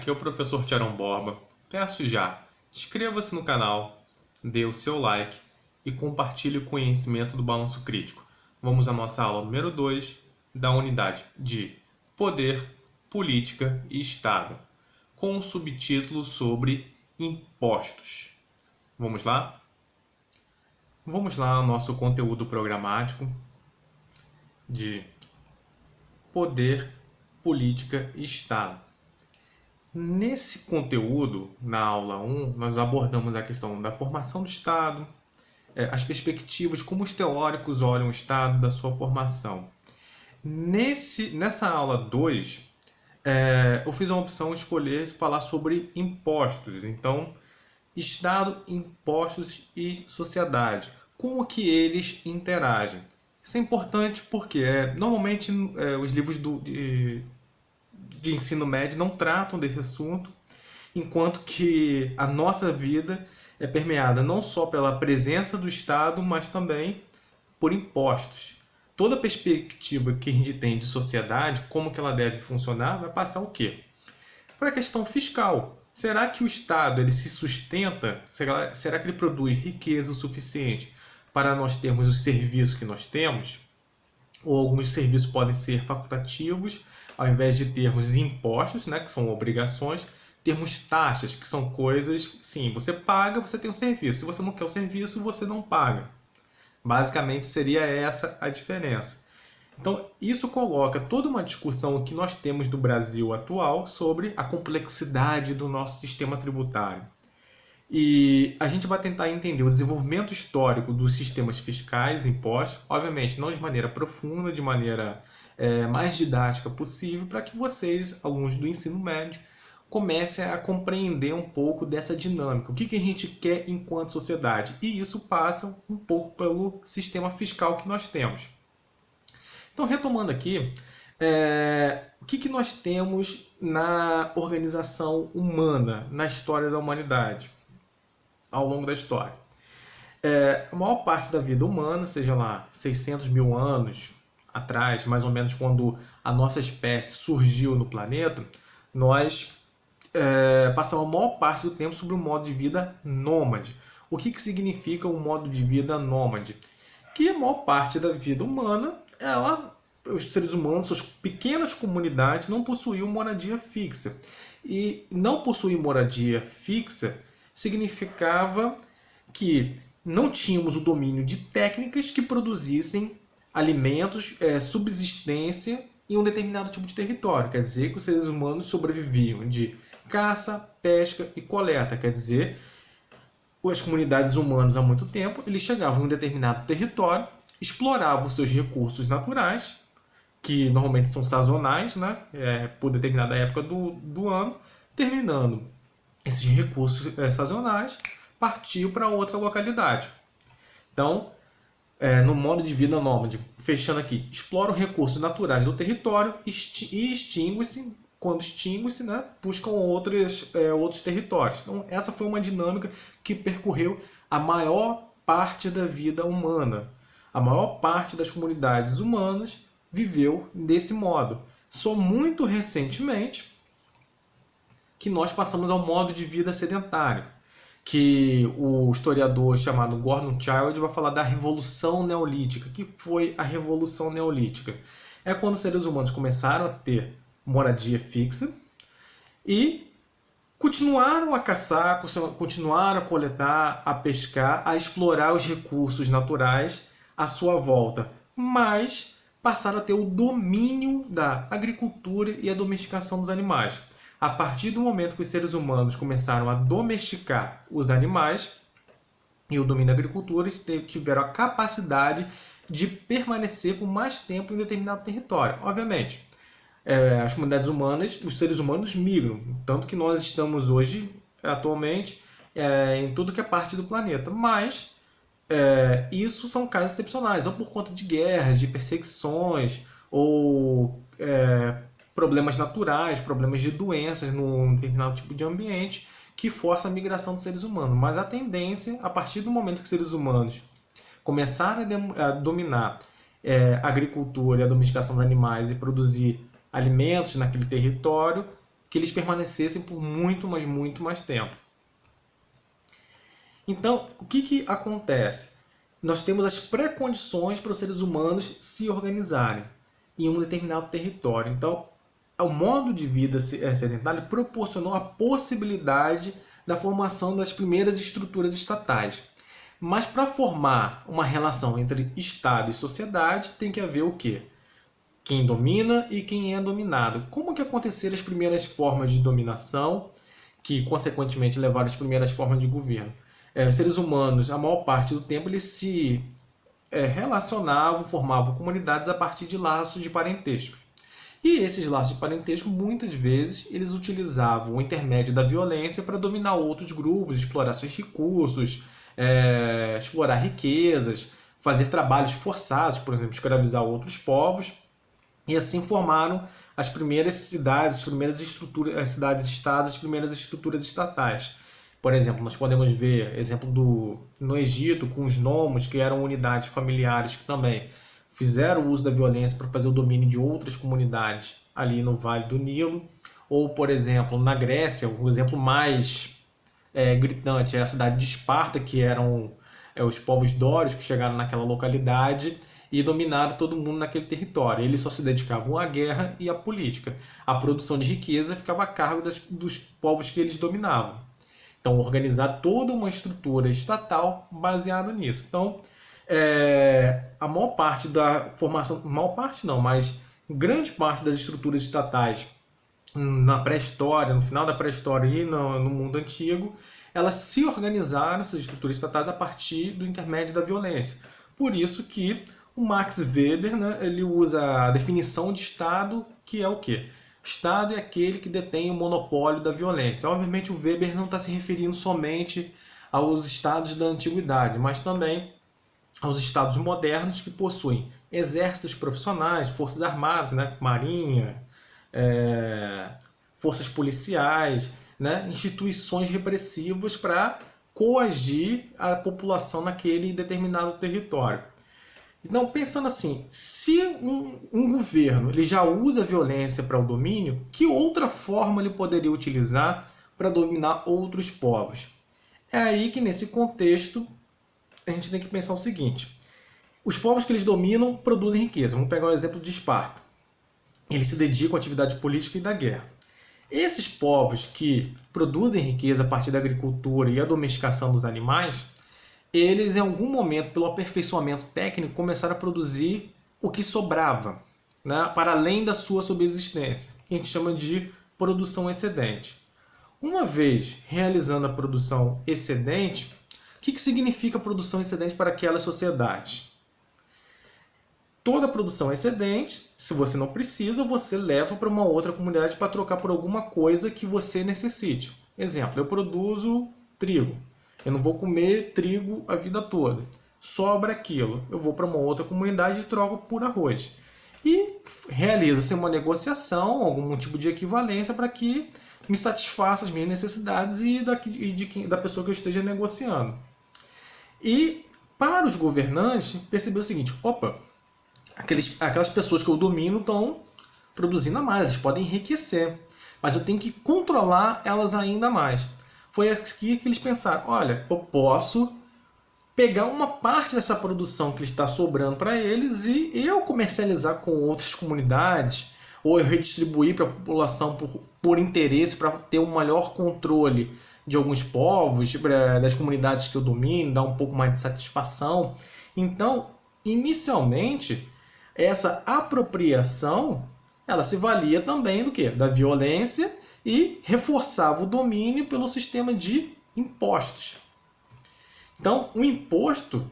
aqui é o professor Tiarão Borba. Peço já, inscreva-se no canal, dê o seu like e compartilhe o conhecimento do balanço crítico. Vamos à nossa aula número 2 da unidade de Poder, Política e Estado, com um subtítulo sobre impostos. Vamos lá? Vamos lá ao nosso conteúdo programático de Poder, Política e Estado. Nesse conteúdo, na aula 1, nós abordamos a questão da formação do Estado, as perspectivas, como os teóricos olham o Estado, da sua formação. Nessa aula 2, eu fiz uma opção de escolher falar sobre impostos. Então, Estado, impostos e sociedade. Como que eles interagem? Isso é importante porque normalmente os livros de ensino médio não tratam desse assunto, enquanto que a nossa vida é permeada não só pela presença do Estado, mas também por impostos. Toda perspectiva que a gente tem de sociedade, como que ela deve funcionar, vai passar o quê? Por a questão fiscal. Será que o Estado ele se sustenta? Será que ele produz riqueza o suficiente para nós termos os serviços que nós temos? Ou alguns serviços podem ser facultativos, ao invés de termos impostos, né, que são obrigações, termos taxas, que são coisas, sim, você paga, você tem um serviço. Se você não quer o serviço, você não paga. Basicamente seria essa a diferença. Então, isso coloca toda uma discussão que nós temos do Brasil atual sobre a complexidade do nosso sistema tributário. E a gente vai tentar entender o desenvolvimento histórico dos sistemas fiscais, impostos, obviamente não de maneira profunda, de maneira mais didática possível, para que vocês, alunos do ensino médio, comecem a compreender um pouco dessa dinâmica. O que a gente quer enquanto sociedade? E isso passa um pouco pelo sistema fiscal que nós temos. Então, retomando aqui, o que nós temos na organização humana, na história da humanidade, ao longo da história? A maior parte da vida humana, seja lá 600 mil anos atrás, mais ou menos quando a nossa espécie surgiu no planeta, nós passamos a maior parte do tempo sobre um modo de vida nômade. O que significa um modo de vida nômade? Que a maior parte da vida humana, os seres humanos, suas pequenas comunidades, não possuíam moradia fixa. E não possuir moradia fixa significava que não tínhamos o domínio de técnicas que produzissem alimentos, subsistência em um determinado tipo de território. Quer dizer que os seres humanos sobreviviam de caça, pesca e coleta. Quer dizer, as comunidades humanas há muito tempo, eles chegavam em um determinado território, exploravam seus recursos naturais, que normalmente são sazonais, né? Por determinada época do ano, terminando esses recursos sazonais, partiu para outra localidade. Então, no modo de vida nômade, fechando aqui, exploram recursos naturais do território e extingue-se. Quando extingue-se, né, buscam outros territórios. Então, essa foi uma dinâmica que percorreu a maior parte da vida humana. A maior parte das comunidades humanas viveu desse modo. Só muito recentemente que nós passamos ao modo de vida sedentário, que o historiador chamado Gordon Childe vai falar da Revolução Neolítica. Que foi a Revolução Neolítica? É quando os seres humanos começaram a ter moradia fixa e continuaram a caçar, continuaram a coletar, a pescar, a explorar os recursos naturais à sua volta, mas passaram a ter o domínio da agricultura e a domesticação dos animais. A partir do momento que os seres humanos começaram a domesticar os animais e o domínio da agricultura, eles tiveram a capacidade de permanecer por mais tempo em um determinado território. Obviamente, as comunidades humanas, os seres humanos migram, tanto que nós estamos hoje, atualmente, em tudo que é parte do planeta. Mas isso são casos excepcionais, ou por conta de guerras, de perseguições, ou problemas naturais, problemas de doenças num determinado tipo de ambiente que força a migração dos seres humanos. Mas a tendência, a partir do momento que os seres humanos começaram a dominar a agricultura e a domesticação dos animais e produzir alimentos naquele território, que eles permanecessem por muito, mas muito mais tempo. Então, o que acontece? Nós temos as pré-condições para os seres humanos se organizarem em um determinado território. Então, o modo de vida sedentário proporcionou a possibilidade da formação das primeiras estruturas estatais. Mas para formar uma relação entre Estado e sociedade, tem que haver o quê? Quem domina e quem é dominado. Como que aconteceram as primeiras formas de dominação, que consequentemente levaram às primeiras formas de governo? Os seres humanos, a maior parte do tempo, eles se relacionavam, formavam comunidades a partir de laços de parentesco. E esses laços de parentesco, muitas vezes, eles utilizavam o intermédio da violência para dominar outros grupos, explorar seus recursos, explorar riquezas, fazer trabalhos forçados, por exemplo, escravizar outros povos. E assim formaram as primeiras cidades, as primeiras estruturas, as cidades-estados, as primeiras estruturas estatais. Por exemplo, nós podemos ver exemplo no Egito com os nomos, que eram unidades familiares que também fizeram uso da violência para fazer o domínio de outras comunidades ali no Vale do Nilo. Ou, por exemplo, na Grécia, o exemplo mais gritante é a cidade de Esparta, que eram os povos dórios que chegaram naquela localidade e dominaram todo mundo naquele território. Eles só se dedicavam à guerra e à política. A produção de riqueza ficava a cargo dos povos que eles dominavam. Então, organizar toda uma estrutura estatal baseada nisso. Então, a maior parte da formação, maior parte não, mas grande parte das estruturas estatais na pré-história, no final da pré-história e no mundo antigo, elas se organizaram, essas estruturas estatais, a partir do intermédio da violência. Por isso que o Max Weber, né, ele usa a definição de Estado, que é o quê? O Estado é aquele que detém o monopólio da violência. Obviamente o Weber não está se referindo somente aos estados da antiguidade, mas também aos estados modernos que possuem exércitos profissionais, forças armadas, né, marinha, forças policiais, né, instituições repressivas para coagir a população naquele determinado território. Então, pensando assim, se um governo ele já usa a violência para o domínio, que outra forma ele poderia utilizar para dominar outros povos? É aí que, nesse contexto, a gente tem que pensar o seguinte. Os povos que eles dominam produzem riqueza. Vamos pegar o exemplo de Esparta. Eles se dedicam à atividade política e da guerra. Esses povos que produzem riqueza a partir da agricultura e a domesticação dos animais, eles, em algum momento, pelo aperfeiçoamento técnico, começaram a produzir o que sobrava, né, para além da sua subsistência, que a gente chama de produção excedente. Uma vez realizando a produção excedente, o que significa produção excedente para aquelas sociedades? Toda produção excedente, se você não precisa, você leva para uma outra comunidade para trocar por alguma coisa que você necessite. Exemplo, eu produzo trigo. Eu não vou comer trigo a vida toda. Sobra aquilo. Eu vou para uma outra comunidade e troco por arroz. E realiza-se uma negociação, algum tipo de equivalência para que me satisfaça as minhas necessidades e da pessoa que eu esteja negociando. E para os governantes, perceber o seguinte: opa, aquelas pessoas que eu domino estão produzindo a mais, eles podem enriquecer, mas eu tenho que controlar elas ainda mais. Foi aqui que eles pensaram, olha, eu posso pegar uma parte dessa produção que está sobrando para eles e eu comercializar com outras comunidades, ou eu redistribuir para a população por interesse, para ter um maior controle de alguns povos, das comunidades que eu domino, dar um pouco mais de satisfação. Então, inicialmente, essa apropriação, ela se valia também do quê? Da violência e reforçava o domínio pelo sistema de impostos. Então, o imposto,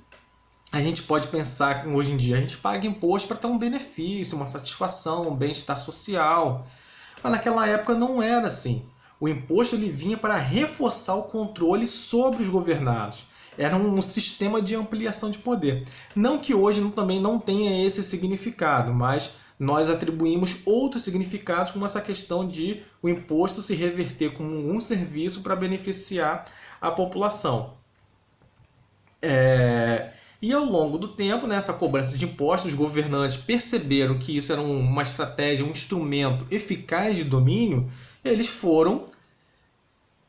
a gente pode pensar que hoje em dia a gente paga imposto para ter um benefício, uma satisfação, um bem-estar social. Mas naquela época não era assim. O imposto ele vinha para reforçar o controle sobre os governados. Era um sistema de ampliação de poder. Não que hoje também não tenha esse significado, mas nós atribuímos outros significados, como essa questão de o imposto se reverter como um serviço para beneficiar a população. E ao longo do tempo, nessa cobrança de impostos, os governantes perceberam que isso era uma estratégia, um instrumento eficaz de domínio eles foram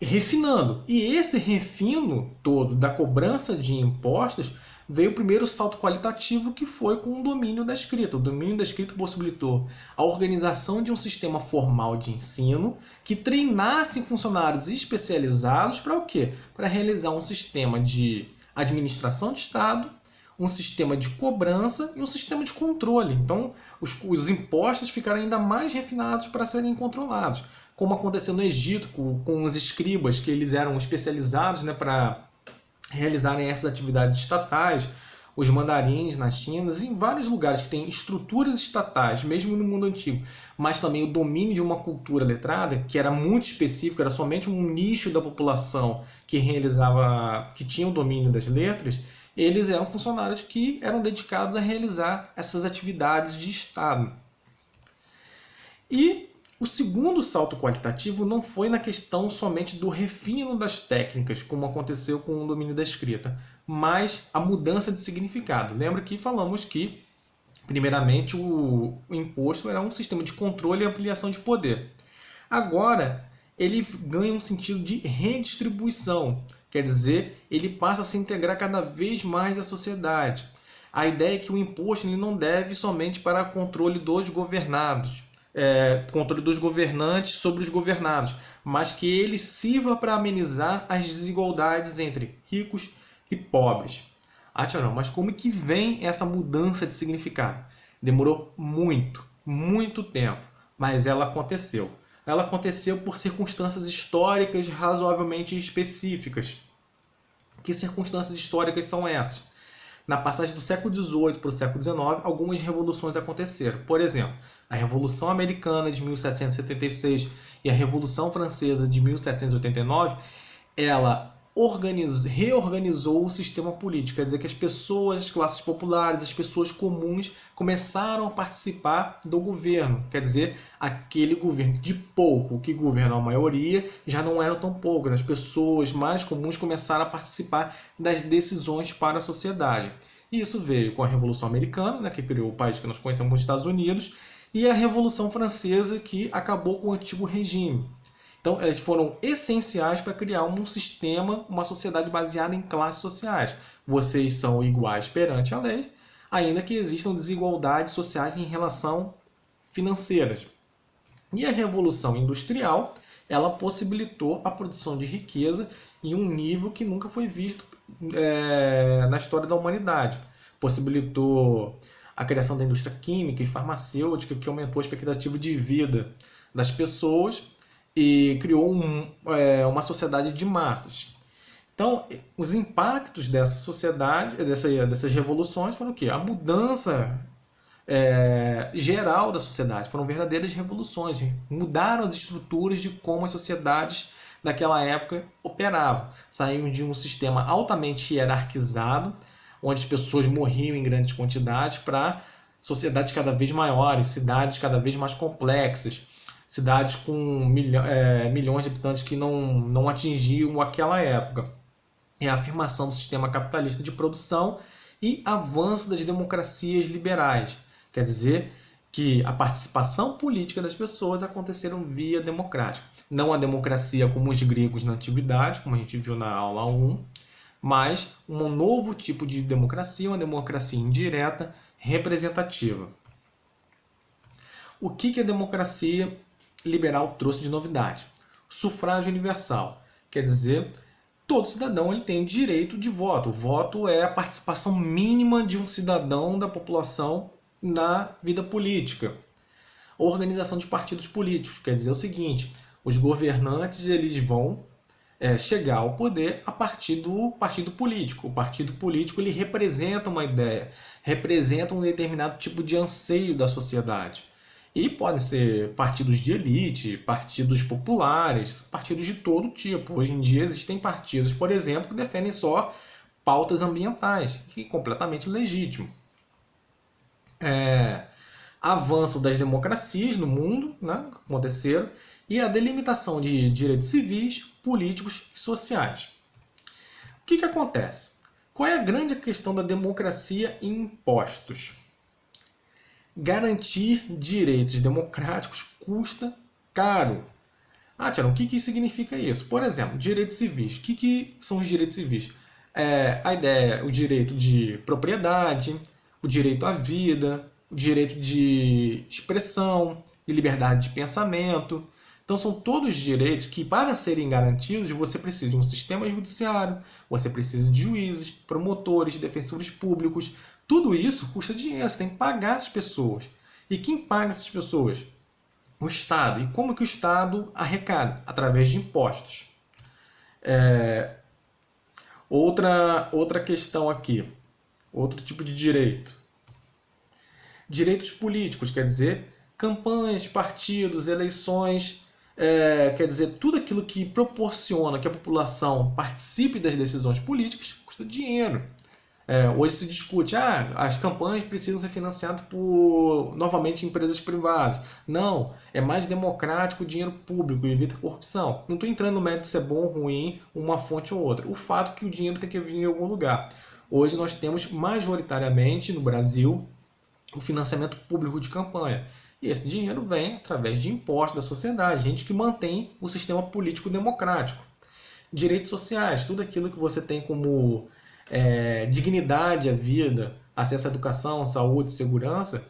refinando. E esse refino todo da cobrança de impostos veio o primeiro salto qualitativo, que foi com o domínio da escrita. O domínio da escrita possibilitou a organização de um sistema formal de ensino que treinasse funcionários especializados para o quê? Para realizar um sistema de administração de Estado, um sistema de cobrança e um sistema de controle. Então, os impostos ficaram ainda mais refinados para serem controlados, como aconteceu no Egito com os escribas, que eles eram especializados, né, para realizarem essas atividades estatais, os mandarins na China, em vários lugares que tem estruturas estatais, mesmo no mundo antigo, mas também o domínio de uma cultura letrada, que era muito específico, era somente um nicho da população que realizava, que tinha o domínio das letras. Eles eram funcionários que eram dedicados a realizar essas atividades de Estado. E o segundo salto qualitativo não foi na questão somente do refino das técnicas, como aconteceu com o domínio da escrita, mas a mudança de significado. Lembra que falamos que, primeiramente, o imposto era um sistema de controle e ampliação de poder. Agora, ele ganha um sentido de redistribuição, quer dizer, ele passa a se integrar cada vez mais à sociedade. A ideia é que o imposto ele não deve somente para controle dos governados, controle dos governantes sobre os governados, mas que ele sirva para amenizar as desigualdades entre ricos e pobres. Não, mas como que vem essa mudança de significado? Demorou muito tempo, mas ela aconteceu. Ela aconteceu por circunstâncias históricas razoavelmente específicas. Que circunstâncias históricas são essas? Na passagem do século XVIII para o século XIX, algumas revoluções aconteceram. Por exemplo, a Revolução Americana de 1776 e a Revolução Francesa de 1789, ela reorganizou o sistema político. Quer dizer que as pessoas, as classes populares, as pessoas comuns começaram a participar do governo. Quer dizer, aquele governo de pouco que governa a maioria já não eram tão poucas. As pessoas mais comuns começaram a participar das decisões para a sociedade. E isso veio com a Revolução Americana, né, que criou o país que nós conhecemos como Estados Unidos, e a Revolução Francesa, que acabou com o antigo regime. Então, eles foram essenciais para criar um sistema, uma sociedade baseada em classes sociais. Vocês são iguais perante a lei, ainda que existam desigualdades sociais em relação financeiras. E a Revolução Industrial, ela possibilitou a produção de riqueza em um nível que nunca foi visto na história da humanidade. Possibilitou a criação da indústria química e farmacêutica, que aumentou a expectativa de vida das pessoas e criou uma sociedade de massas. Então, os impactos dessa sociedade, dessas revoluções foram o quê? A mudança geral da sociedade. Foram verdadeiras revoluções. Mudaram as estruturas de como as sociedades daquela época operavam. Saímos de um sistema altamente hierarquizado, onde as pessoas morriam em grandes quantidades, para sociedades cada vez maiores, cidades cada vez mais complexas, cidades com milhões de habitantes que não atingiam aquela época. É a afirmação do sistema capitalista de produção e avanço das democracias liberais. Quer dizer que a participação política das pessoas aconteceram via democrática. Não a democracia como os gregos na antiguidade, como a gente viu na aula 1, mas um novo tipo de democracia, uma democracia indireta, representativa. O que a democracia liberal trouxe de novidade? Sufrágio universal. Quer dizer, todo cidadão ele tem direito de voto. O voto é a participação mínima de um cidadão da população na vida política. A organização de partidos políticos quer dizer o seguinte: os governantes eles vão chegar ao poder a partir do partido político. O partido político ele representa uma ideia, representa um determinado tipo de anseio da sociedade. E podem ser partidos de elite, partidos populares, partidos de todo tipo. Hoje em dia existem partidos, por exemplo, que defendem só pautas ambientais, que é completamente legítimo. Avanço das democracias no mundo, né, que aconteceram, e a delimitação de direitos civis, políticos e sociais. O que acontece? Qual é a grande questão da democracia em impostos? Garantir direitos democráticos custa caro. Ah, Tiago, o que significa isso? Por exemplo, direitos civis. O que são os direitos civis? A ideia é o direito de propriedade, o direito à vida, o direito de expressão, de liberdade de pensamento. Então, são todos direitos que, para serem garantidos, você precisa de um sistema judiciário, você precisa de juízes, promotores, defensores públicos. Tudo isso custa dinheiro, você tem que pagar essas pessoas. E quem paga essas pessoas? O Estado. E como que o Estado arrecada? Através de impostos. Outra questão aqui, outro tipo de direito. Direitos políticos, quer dizer, campanhas, partidos, eleições, quer dizer, tudo aquilo que proporciona que a população participe das decisões políticas custa dinheiro. Hoje se discute, as campanhas precisam ser financiadas por, novamente, empresas privadas. Não, é mais democrático o dinheiro público e evita a corrupção. Não estou entrando no mérito se é bom ou ruim uma fonte ou outra. O fato é que o dinheiro tem que vir em algum lugar. Hoje nós temos majoritariamente no Brasil o financiamento público de campanha. E esse dinheiro vem através de impostos da sociedade, gente que mantém o sistema político democrático. Direitos sociais, tudo aquilo que você tem como dignidade à vida, acesso à educação, saúde, segurança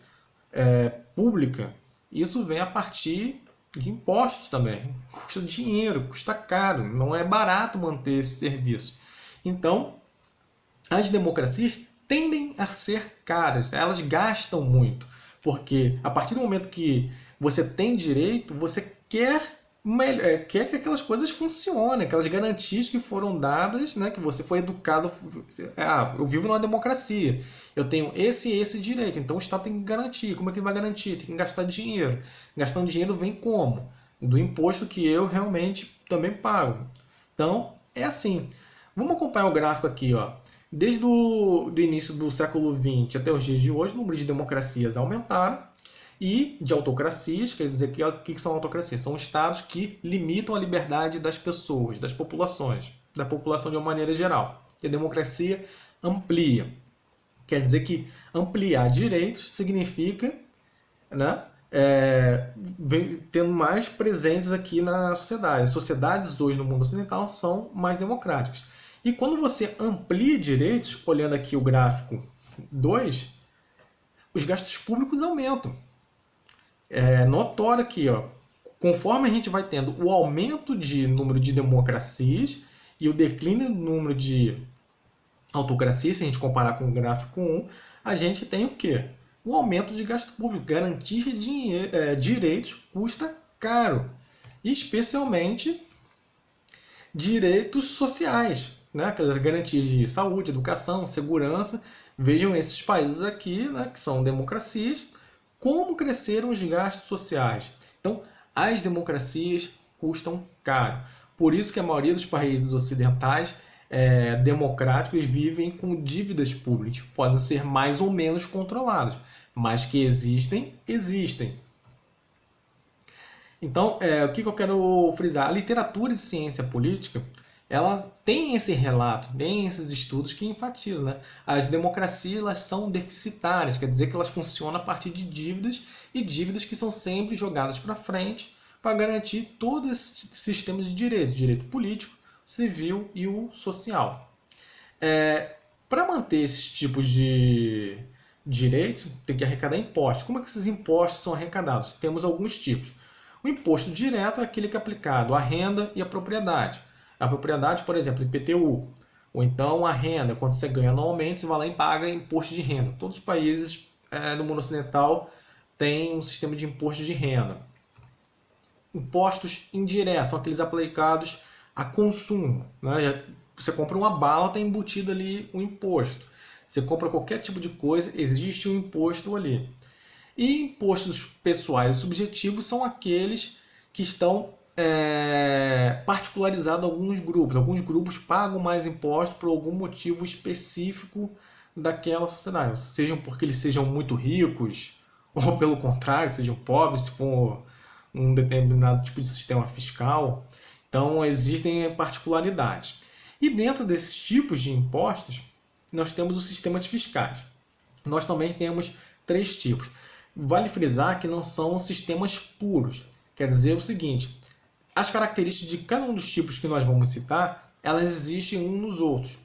pública, isso vem a partir de impostos também. Custa dinheiro, custa caro, não é barato manter esse serviço. Então, as democracias tendem a ser caras, elas gastam muito, porque a partir do momento que você tem direito, você quer que aquelas coisas funcionem, aquelas garantias que foram dadas, né, que você foi educado. Eu vivo numa democracia, eu tenho esse e esse direito, então o Estado tem que garantir. Como é que ele vai garantir? Tem que gastar dinheiro. Gastando dinheiro vem como? Do imposto que eu realmente também pago. Então, é assim. Vamos acompanhar o gráfico aqui, ó. Desde o início do século XX até os dias de hoje, o número de democracias aumentaram. E de autocracias, quer dizer, o que são autocracias? São estados que limitam a liberdade das pessoas, das populações, da população de uma maneira geral. E a democracia amplia. Quer dizer que ampliar direitos significa, né, tendo mais presentes aqui na sociedade. As sociedades hoje no mundo ocidental são mais democráticas. E quando você amplia direitos, olhando aqui o gráfico 2, os gastos públicos aumentam. É notório aqui, ó, conforme a gente vai tendo o aumento de número de democracias e o declínio do número de autocracias, se a gente comparar com o gráfico 1, a gente tem o quê? O aumento de gasto público. Garantir direitos custa caro, especialmente direitos sociais, né? Aquelas garantias de saúde, educação, segurança. Vejam esses países aqui, né, que são democracias, como cresceram os gastos sociais. Então, as democracias custam caro. Por isso que a maioria dos países ocidentais democráticos vivem com dívidas públicas. Podem ser mais ou menos controladas, mas que existem, existem. Então, o que eu quero frisar? A literatura de ciência política, ela tem esse relato, tem esses estudos que enfatizam, né? As democracias, elas são deficitárias, quer dizer que elas funcionam a partir de dívidas, e dívidas que são sempre jogadas para frente para garantir todo esse sistema de direito político, civil e o social. Para manter esses tipos de direitos, tem que arrecadar impostos. Como é que esses impostos são arrecadados? Temos alguns tipos. O imposto direto é aquele que é aplicado à renda e à propriedade. A propriedade, por exemplo, IPTU. Ou então a renda, quando você ganha anualmente, você vai lá e paga imposto de renda. Todos os países no mundo ocidental têm um sistema de imposto de renda. Impostos indiretos, são aqueles aplicados a consumo, né? Você compra uma bala, está embutido ali um imposto. Você compra qualquer tipo de coisa, existe um imposto ali. E impostos pessoais e subjetivos são aqueles que estão particularizados a alguns grupos. Alguns grupos pagam mais impostos por algum motivo específico daquela sociedade. Sejam porque eles sejam muito ricos, ou pelo contrário, sejam pobres, se for um determinado tipo de sistema fiscal. Então, existem particularidades. E dentro desses tipos de impostos, nós temos os sistemas fiscais. Nós também temos 3 tipos. Vale frisar que não são sistemas puros. Quer dizer o seguinte, As características de cada um dos tipos que nós vamos citar, elas existem uns nos outros.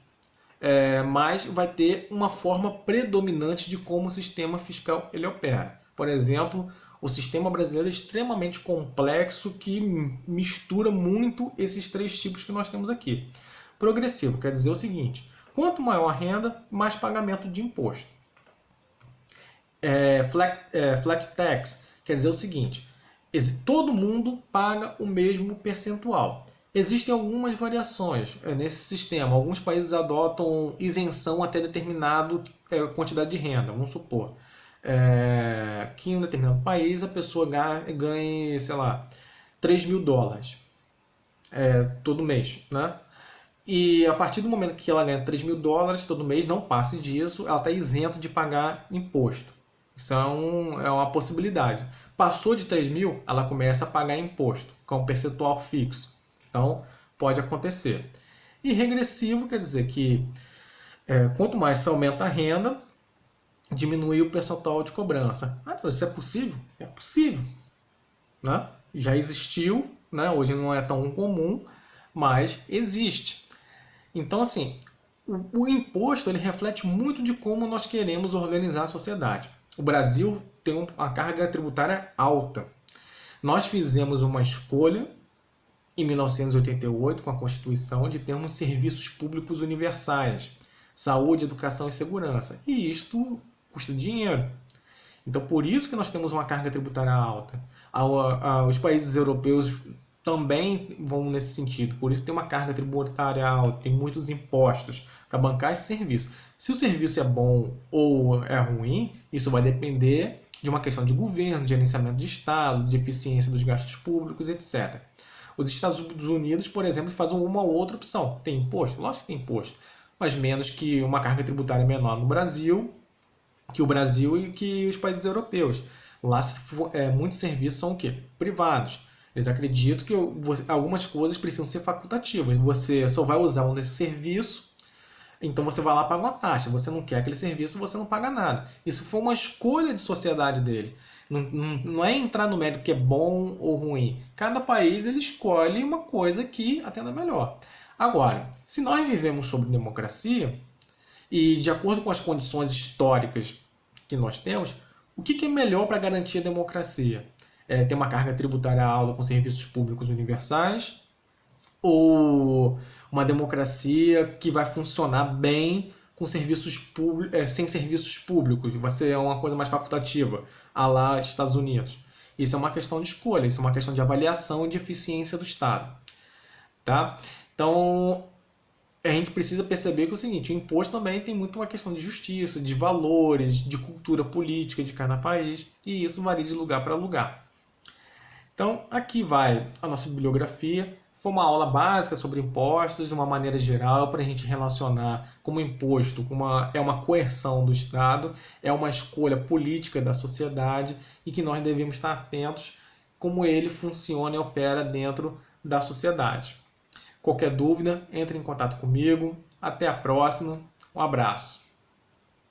Mas vai ter uma forma predominante de como o sistema fiscal ele opera. Por exemplo, o sistema brasileiro é extremamente complexo que mistura muito esses três tipos que nós temos aqui. Progressivo quer dizer o seguinte: quanto maior a renda, mais pagamento de imposto. Flat tax quer dizer o seguinte: todo mundo paga o mesmo percentual. Existem algumas variações nesse sistema. Alguns países adotam isenção até determinada quantidade de renda. Vamos supor que em um determinado país a pessoa ganhe, sei lá, $3.000 todo mês, né? E a partir do momento que ela ganha $3.000 todo mês, não passe disso, ela está isenta de pagar imposto. Isso é uma possibilidade. Passou de 3.000, ela começa a pagar imposto, com um percentual fixo. Então, pode acontecer. E regressivo quer dizer que quanto mais se aumenta a renda, diminui o percentual de cobrança. Isso é possível? É possível. Né? Já existiu, né? Hoje não é tão comum, mas existe. Então, assim, o imposto ele reflete muito de como nós queremos organizar a sociedade. O Brasil tem uma carga tributária alta. Nós fizemos uma escolha em 1988, com a Constituição, de termos serviços públicos universais, saúde, educação e segurança. E isto custa dinheiro. Então, por isso que nós temos uma carga tributária alta. Os países europeus também vão nesse sentido. Por isso tem uma carga tributária alta, tem muitos impostos para bancar esse serviço. Se o serviço é bom ou é ruim, isso vai depender de uma questão de governo, de gerenciamento de Estado, de eficiência dos gastos públicos, etc. Os Estados Unidos, por exemplo, fazem uma ou outra opção. Tem imposto? Lógico que tem imposto, mas menos que uma carga tributária menor no Brasil, que o Brasil e que os países europeus. Lá muitos serviços são o quê? Privados. Eles acreditam que algumas coisas precisam ser facultativas. Você só vai usar um serviço, então você vai lá e paga uma taxa. Você não quer aquele serviço, você não paga nada. Isso foi uma escolha de sociedade dele. Não é entrar no mérito que é bom ou ruim. Cada país ele escolhe uma coisa que atenda melhor. Agora, se nós vivemos sob democracia, e de acordo com as condições históricas que nós temos, o que é melhor para garantir a democracia? Ter uma carga tributária alta com serviços públicos universais, ou uma democracia que vai funcionar bem com serviços sem serviços públicos? Vai ser uma coisa mais facultativa, à lá Estados Unidos. Isso é uma questão de escolha, isso é uma questão de avaliação e de eficiência do Estado. Tá? Então, a gente precisa perceber que é o seguinte: o imposto também tem muito uma questão de justiça, de valores, de cultura política de cada país, e isso varia de lugar para lugar. Então, aqui vai a nossa bibliografia. Foi uma aula básica sobre impostos, de uma maneira geral, para a gente relacionar como imposto é uma coerção do Estado, é uma escolha política da sociedade e que nós devemos estar atentos como ele funciona e opera dentro da sociedade. Qualquer dúvida, entre em contato comigo. Até a próxima. Um abraço.